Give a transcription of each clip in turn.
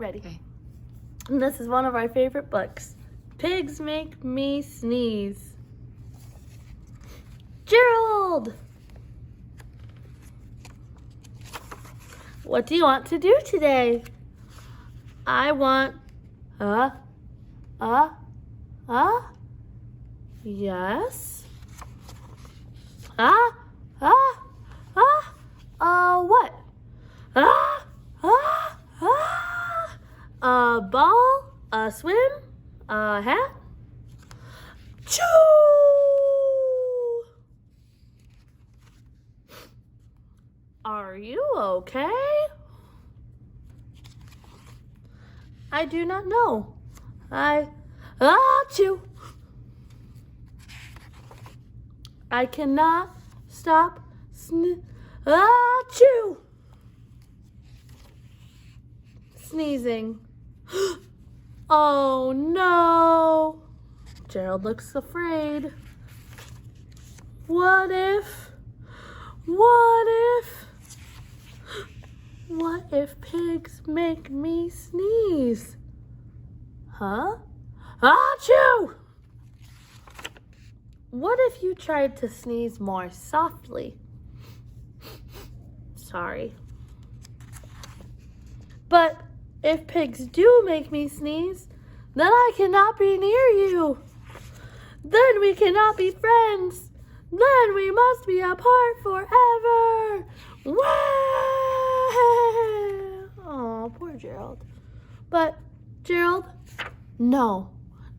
Ready. Okay. And this is one of our favorite books. Pigs Make Me Sneeze. Gerald! What do you want to do today? I want, yes. What? A ball, a swim, a hat. Choo! Are you okay? I do not know. Achoo! I cannot stop achoo! Sneezing. Oh no! Gerald looks afraid. What if pigs make me sneeze? Huh? Achoo! What if you tried to sneeze more softly? Sorry. But if pigs do make me sneeze, then I cannot be near you. Then we cannot be friends. Then we must be apart forever. Oh, poor Gerald. But, Gerald, no,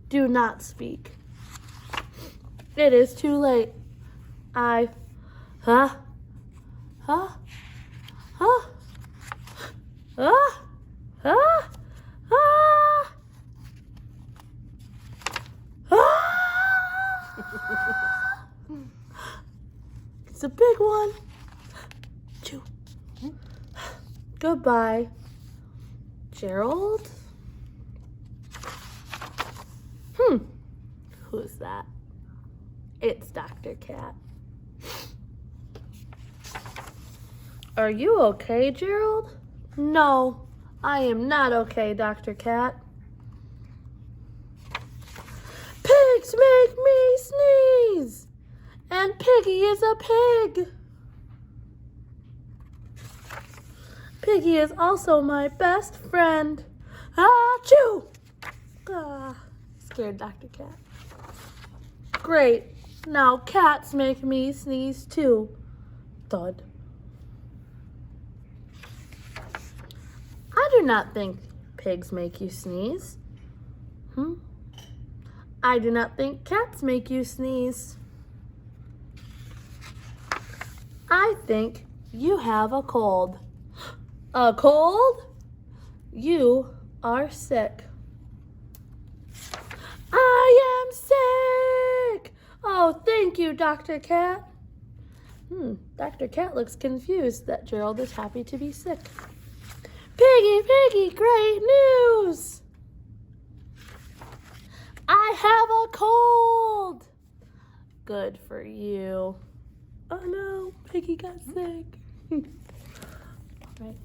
do not speak. It is too late. It's a big one. Chew. Goodbye, Gerald. Who's that? It's Dr. Cat. Are you okay, Gerald? No, I am not okay, Dr. Cat. Pigs make me sneeze, and Piggy is a pig. Piggy is also my best friend. Achoo! Scared Dr. Cat. Great. Now cats make me sneeze too. Thud. I do not think pigs make you sneeze. I do not think cats make you sneeze. I think you have a cold. A cold? You are sick. I am sick! Oh, thank you, Dr. Cat. Dr. Cat looks confused that Gerald is happy to be sick. Piggy, Piggy, great news! I have a cold! Good for you. Oh no, Piggy got sick. All right.